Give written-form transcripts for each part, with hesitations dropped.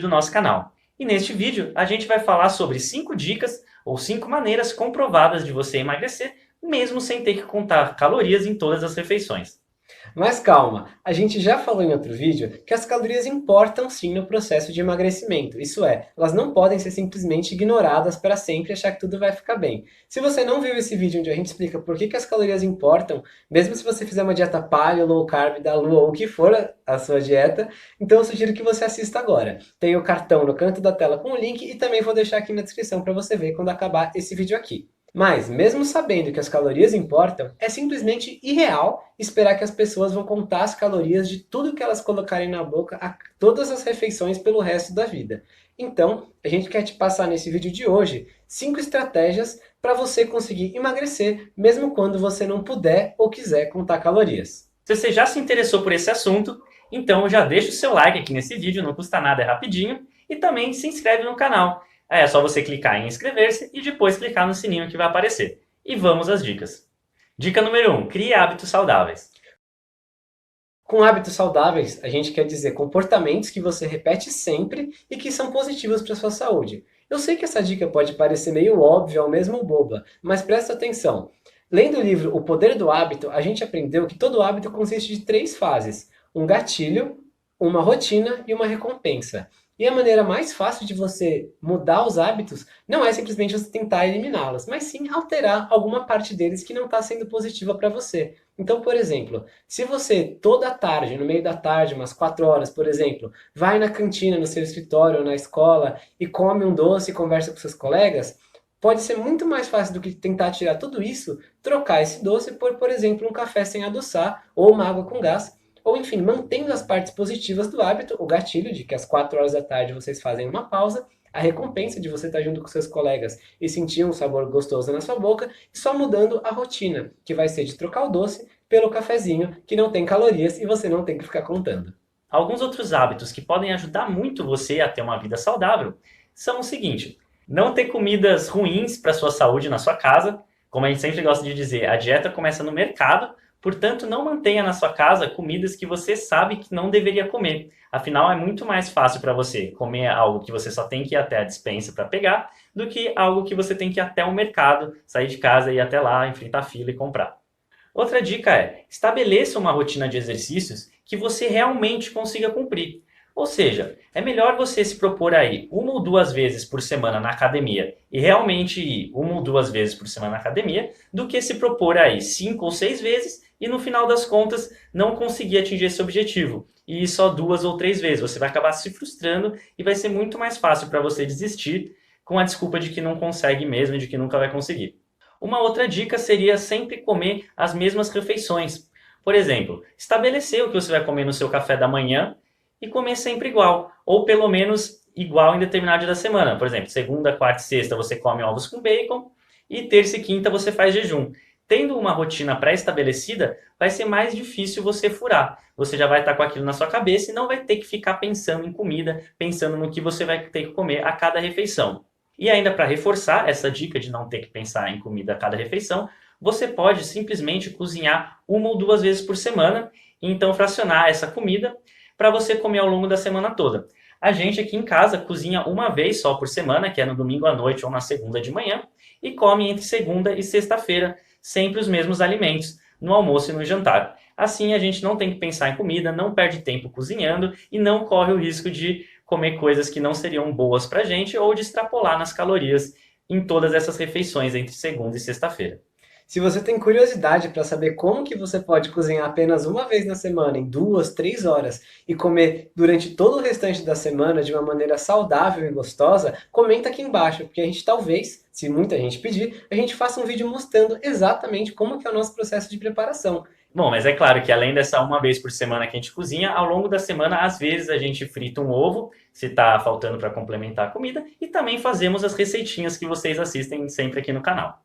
do nosso canal. E neste vídeo a gente vai falar sobre 5 dicas ou 5 maneiras comprovadas de você emagrecer, mesmo sem ter que contar calorias em todas as refeições. Mas calma, a gente já falou em outro vídeo que as calorias importam sim no processo de emagrecimento. Isso é, elas não podem ser simplesmente ignoradas para sempre e achar que tudo vai ficar bem. Se você não viu esse vídeo onde a gente explica por que as calorias importam, mesmo se você fizer uma dieta paleo, low carb, da lua ou o que for a sua dieta, então eu sugiro que você assista agora. Tem o cartão no canto da tela com o link e também vou deixar aqui na descrição para você ver quando acabar esse vídeo aqui. Mas, mesmo sabendo que as calorias importam, é simplesmente irreal esperar que as pessoas vão contar as calorias de tudo que elas colocarem na boca a todas as refeições pelo resto da vida. Então, a gente quer te passar nesse vídeo de hoje 5 estratégias para você conseguir emagrecer, mesmo quando você não puder ou quiser contar calorias. Se você já se interessou por esse assunto, então já deixa o seu like aqui nesse vídeo, não custa nada, é rapidinho, e também se inscreve no canal. É só você clicar em inscrever-se e depois clicar no sininho que vai aparecer. E vamos às dicas. Dica número 1. Crie hábitos saudáveis. Com hábitos saudáveis, a gente quer dizer comportamentos que você repete sempre e que são positivos para a sua saúde. Eu sei que essa dica pode parecer meio óbvia ou mesmo boba, mas presta atenção. Lendo o livro O Poder do Hábito, a gente aprendeu que todo hábito consiste de 3 fases: um gatilho, uma rotina e uma recompensa. E a maneira mais fácil de você mudar os hábitos não é simplesmente você tentar eliminá-los, mas sim alterar alguma parte deles que não está sendo positiva para você. Então, por exemplo, se você toda tarde, no meio da tarde, umas 4 horas, por exemplo, vai na cantina, no seu escritório ou na escola e come um doce e conversa com seus colegas, pode ser muito mais fácil do que tentar tirar tudo isso, trocar esse doce por exemplo, um café sem adoçar ou uma água com gás, ou enfim, mantendo as partes positivas do hábito, o gatilho de que às 4 horas da tarde vocês fazem uma pausa, a recompensa de você estar junto com seus colegas e sentir um sabor gostoso na sua boca, e só mudando a rotina, que vai ser de trocar o doce pelo cafezinho, que não tem calorias e você não tem que ficar contando. Alguns outros hábitos que podem ajudar muito você a ter uma vida saudável são o seguinte: não ter comidas ruins para a sua saúde na sua casa. Como a gente sempre gosta de dizer, a dieta começa no mercado, portanto não mantenha na sua casa comidas que você sabe que não deveria comer. Afinal, é muito mais fácil para você comer algo que você só tem que ir até a despensa para pegar, do que algo que você tem que ir até o mercado, sair de casa e ir até lá, enfrentar a fila e comprar. Outra dica é: estabeleça uma rotina de exercícios que você realmente consiga cumprir. Ou seja, é melhor você se propor aí 1 ou 2 vezes por semana na academia e realmente ir 1 ou 2 vezes por semana na academia, do que se propor aí 5 ou 6 vezes e no final das contas não conseguir atingir esse objetivo e ir só 2 ou 3 vezes. Você vai acabar se frustrando e vai ser muito mais fácil para você desistir com a desculpa de que não consegue mesmo e de que nunca vai conseguir. Uma outra dica seria sempre comer as mesmas refeições. Por exemplo, estabelecer o que você vai comer no seu café da manhã e comer sempre igual, ou pelo menos igual em determinado dia da semana. Por exemplo, segunda, quarta e sexta você come ovos com bacon e terça e quinta você faz jejum. Tendo uma rotina pré-estabelecida, vai ser mais difícil você furar. Você já vai estar com aquilo na sua cabeça e não vai ter que ficar pensando em comida, pensando no que você vai ter que comer a cada refeição. E ainda para reforçar essa dica de não ter que pensar em comida a cada refeição, você pode simplesmente cozinhar 1 ou 2 vezes por semana e então fracionar essa comida para você comer ao longo da semana toda. A gente aqui em casa cozinha uma vez só por semana, que é no domingo à noite ou na segunda de manhã, e come entre segunda e sexta-feira sempre os mesmos alimentos, no almoço e no jantar. Assim a gente não tem que pensar em comida, não perde tempo cozinhando e não corre o risco de comer coisas que não seriam boas para a gente ou de extrapolar nas calorias em todas essas refeições entre segunda e sexta-feira. Se você tem curiosidade para saber como que você pode cozinhar apenas uma vez na semana, em 2, 3 horas, e comer durante todo o restante da semana de uma maneira saudável e gostosa, comenta aqui embaixo, porque a gente talvez, se muita gente pedir, a gente faça um vídeo mostrando exatamente como que é o nosso processo de preparação. Bom, mas é claro que além dessa uma vez por semana que a gente cozinha, ao longo da semana, às vezes a gente frita um ovo, se está faltando para complementar a comida, e também fazemos as receitinhas que vocês assistem sempre aqui no canal.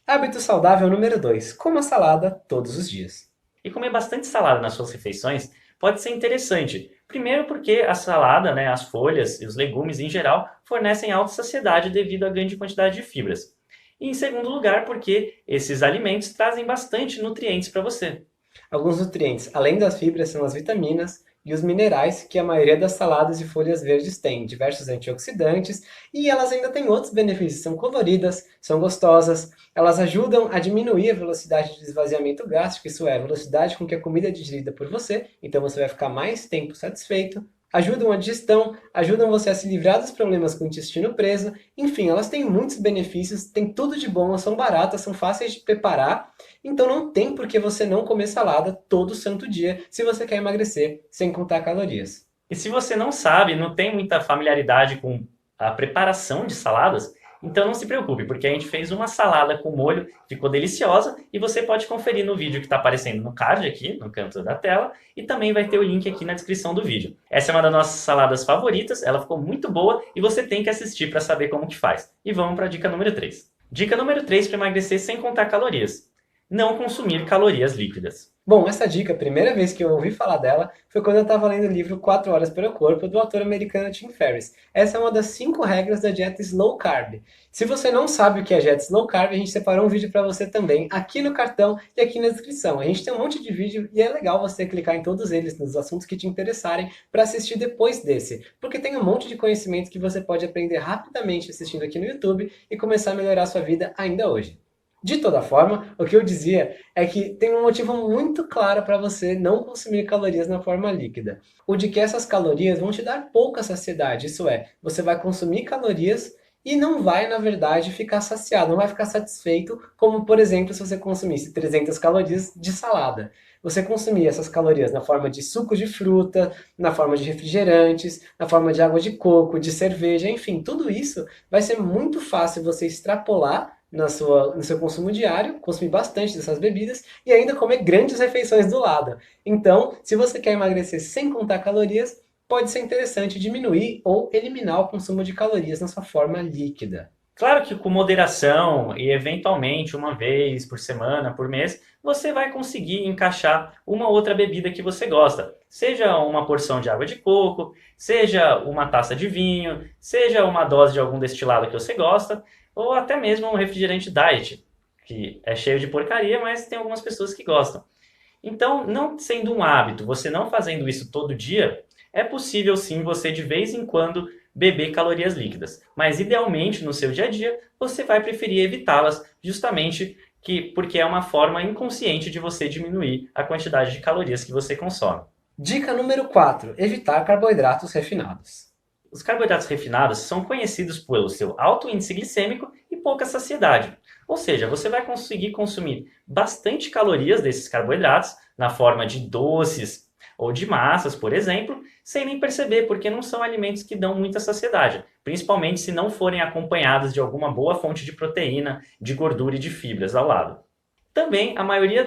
Hábito saudável número 2: coma salada todos os dias. E comer bastante salada nas suas refeições pode ser interessante. Primeiro porque a salada, né, as folhas e os legumes em geral fornecem alta saciedade devido à grande quantidade de fibras. E em segundo lugar porque esses alimentos trazem bastante nutrientes para você. Alguns nutrientes, além das fibras, são as vitaminas e os minerais que a maioria das saladas e folhas verdes tem, diversos antioxidantes, e elas ainda têm outros benefícios, são coloridas, são gostosas, elas ajudam a diminuir a velocidade de esvaziamento gástrico, isso é, a velocidade com que a comida é digerida por você, então você vai ficar mais tempo satisfeito, ajudam a digestão, ajudam você a se livrar dos problemas com o intestino preso, enfim, elas têm muitos benefícios, têm tudo de bom, são baratas, são fáceis de preparar, então não tem por que você não comer salada todo santo dia se você quer emagrecer sem contar calorias. E se você não sabe, não tem muita familiaridade com a preparação de saladas, então não se preocupe, porque a gente fez uma salada com molho, ficou deliciosa, e você pode conferir no vídeo que está aparecendo no card aqui, no canto da tela, e também vai ter o link aqui na descrição do vídeo. Essa é uma das nossas saladas favoritas, ela ficou muito boa e você tem que assistir para saber como que faz. E vamos para a dica número 3. Dica número 3 para emagrecer sem contar calorias. Não consumir calorias líquidas. Bom, essa dica, a primeira vez que eu ouvi falar dela foi quando eu estava lendo o livro 4 Horas para o Corpo, do autor americano Tim Ferriss. Essa é uma das 5 regras da dieta Slow Carb. Se você não sabe o que é dieta Slow Carb, a gente separou um vídeo para você também, aqui no cartão e aqui na descrição. A gente tem um monte de vídeo e é legal você clicar em todos eles, nos assuntos que te interessarem, para assistir depois desse. Porque tem um monte de conhecimento que você pode aprender rapidamente assistindo aqui no YouTube e começar a melhorar a sua vida ainda hoje. De toda forma, o que eu dizia é que tem um motivo muito claro para você não consumir calorias na forma líquida. O de que essas calorias vão te dar pouca saciedade, isso é, você vai consumir calorias e não vai, na verdade, ficar saciado, não vai ficar satisfeito, como, por exemplo, se você consumisse 300 calorias de salada. Você consumir essas calorias na forma de suco de fruta, na forma de refrigerantes, na forma de água de coco, de cerveja, enfim, tudo isso vai ser muito fácil você extrapolar no seu consumo diário, consumir bastante dessas bebidas e ainda comer grandes refeições do lado. Então, se você quer emagrecer sem contar calorias, pode ser interessante diminuir ou eliminar o consumo de calorias na sua forma líquida. Claro que com moderação e eventualmente uma vez por semana, por mês, você vai conseguir encaixar uma outra bebida que você gosta. Seja uma porção de água de coco, seja uma taça de vinho, seja uma dose de algum destilado que você gosta, ou até mesmo um refrigerante diet, que é cheio de porcaria, mas tem algumas pessoas que gostam. Então, não sendo um hábito, você não fazendo isso todo dia, é possível sim você de vez em quando beber calorias líquidas. Mas idealmente no seu dia a dia, você vai preferir evitá-las, justamente porque é uma forma inconsciente de você diminuir a quantidade de calorias que você consome. Dica número 4: evitar carboidratos refinados. Os carboidratos refinados são conhecidos pelo seu alto índice glicêmico e pouca saciedade. Ou seja, você vai conseguir consumir bastante calorias desses carboidratos na forma de doces ou de massas, por exemplo, sem nem perceber, porque não são alimentos que dão muita saciedade, principalmente se não forem acompanhados de alguma boa fonte de proteína, de gordura e de fibras ao lado. Também, na maioria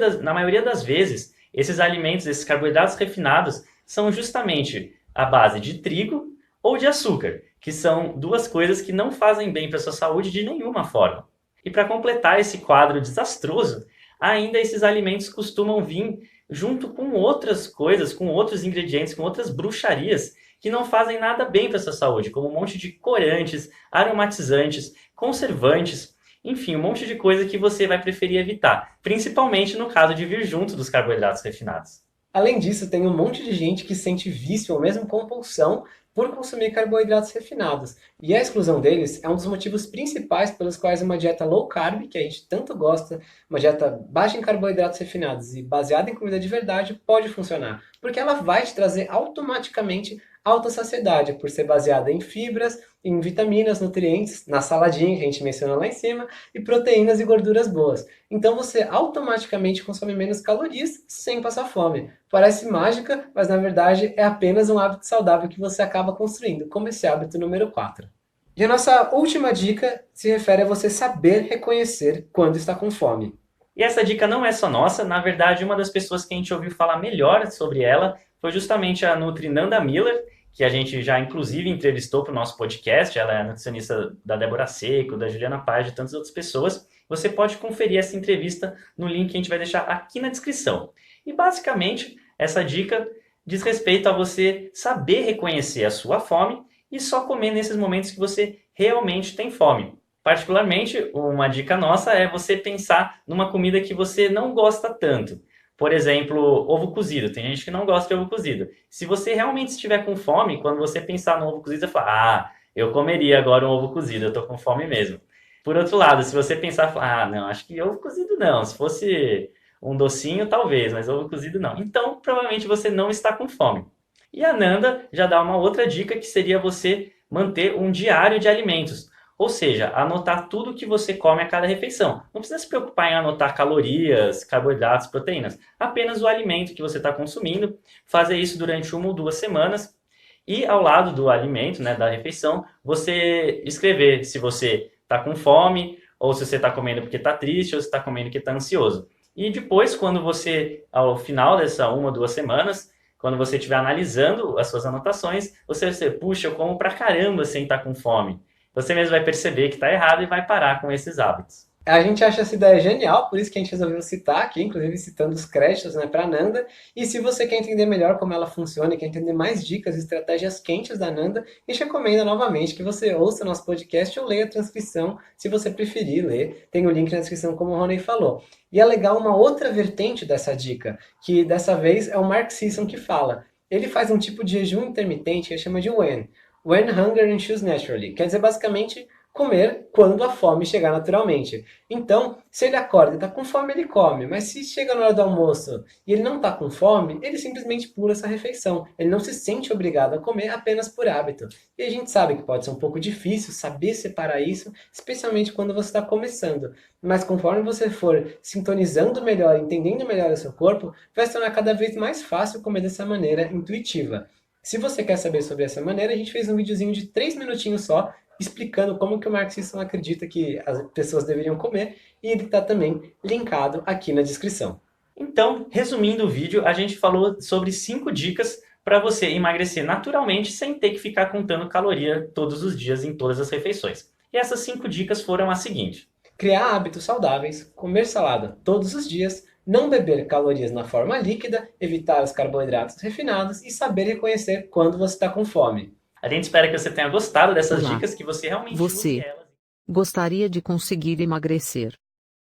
das vezes, esses alimentos, esses carboidratos refinados, são justamente a base de trigo ou de açúcar, que são duas coisas que não fazem bem para a sua saúde de nenhuma forma. E para completar esse quadro desastroso, ainda esses alimentos costumam vir junto com outras coisas, com outros ingredientes, com outras bruxarias que não fazem nada bem para a sua saúde, como um monte de corantes, aromatizantes, conservantes, enfim, um monte de coisa que você vai preferir evitar, principalmente no caso de vir junto dos carboidratos refinados. Além disso, tem um monte de gente que sente vício ou mesmo compulsão por consumir carboidratos refinados. E a exclusão deles é um dos motivos principais pelos quais uma dieta low carb, que a gente tanto gosta, uma dieta baixa em carboidratos refinados e baseada em comida de verdade, pode funcionar. Porque ela vai te trazer automaticamente alta saciedade, por ser baseada em fibras, em vitaminas, nutrientes, na saladinha que a gente mencionou lá em cima, e proteínas e gorduras boas. Então você automaticamente consome menos calorias sem passar fome. Parece mágica, mas na verdade é apenas um hábito saudável que você acaba construindo, como esse hábito número 4. E a nossa última dica se refere a você saber reconhecer quando está com fome. E essa dica não é só nossa, na verdade uma das pessoas que a gente ouviu falar melhor sobre ela foi justamente a Nutri Nanda Miller, que a gente já inclusive entrevistou para o nosso podcast. Ela é a nutricionista da Débora Seco, da Juliana Paz, de tantas outras pessoas. Você pode conferir essa entrevista no link que a gente vai deixar aqui na descrição. E basicamente, essa dica diz respeito a você saber reconhecer a sua fome e só comer nesses momentos que você realmente tem fome. Particularmente, uma dica nossa é você pensar numa comida que você não gosta tanto. Por exemplo, ovo cozido. Tem gente que não gosta de ovo cozido. Se você realmente estiver com fome, quando você pensar no ovo cozido, você fala, eu comeria agora um ovo cozido, eu tô com fome mesmo. Por outro lado, se você pensar, não, acho que ovo cozido não. Se fosse um docinho, talvez, mas ovo cozido não. Então, provavelmente você não está com fome. E a Nanda já dá uma outra dica que seria você manter um diário de alimentos. Ou seja, anotar tudo que você come a cada refeição. Não precisa se preocupar em anotar calorias, carboidratos, proteínas. Apenas o alimento que você está consumindo. Fazer isso durante 1 ou 2 semanas. E ao lado do alimento, né, da refeição, você escrever se você está com fome, ou se você está comendo porque está triste, ou se está comendo porque está ansioso. E depois, quando você, ao final dessa 1 ou 2 semanas, quando você estiver analisando as suas anotações, você vai dizer, puxa, eu como pra caramba sem estar com fome. Você mesmo vai perceber que está errado e vai parar com esses hábitos. A gente acha essa ideia genial, por isso que a gente resolveu citar aqui, inclusive citando os créditos, né, para a Nanda. E se você quer entender melhor como ela funciona e quer entender mais dicas e estratégias quentes da Nanda, a gente recomenda novamente que você ouça nosso podcast ou leia a transcrição, se você preferir ler. Tem o link na descrição, como o Rony falou. E é legal uma outra vertente dessa dica, que dessa vez é o Mark Sisson que fala. Ele faz um tipo de jejum intermitente que ele chama de WHEN. When Hunger Ensues Naturally. Quer dizer, basicamente, comer quando a fome chegar naturalmente. Então, se ele acorda e está com fome, ele come. Mas se chega na hora do almoço e ele não está com fome, ele simplesmente pula essa refeição. Ele não se sente obrigado a comer apenas por hábito. E a gente sabe que pode ser um pouco difícil saber separar isso, especialmente quando você está começando. Mas conforme você for sintonizando melhor, entendendo melhor o seu corpo, vai se tornar cada vez mais fácil comer dessa maneira intuitiva. Se você quer saber sobre essa maneira, a gente fez um videozinho de 3 minutinhos só, explicando como que o Mark Sisson acredita que as pessoas deveriam comer, e ele está também linkado aqui na descrição. Então, resumindo o vídeo, a gente falou sobre 5 dicas para você emagrecer naturalmente sem ter que ficar contando caloria todos os dias em todas as refeições. E essas 5 dicas foram as seguintes. Criar hábitos saudáveis, comer salada todos os dias, não beber calorias na forma líquida, evitar os carboidratos refinados e saber reconhecer quando você está com fome. A gente espera que você tenha gostado dessas Olá. dicas, que você realmente use Você elas. gostaria de conseguir emagrecer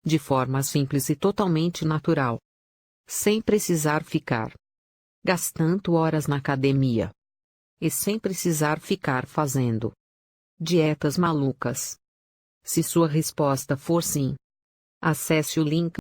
de forma simples e totalmente natural, sem precisar ficar gastando horas na academia e sem precisar ficar fazendo dietas malucas? Se sua resposta for sim, acesse o link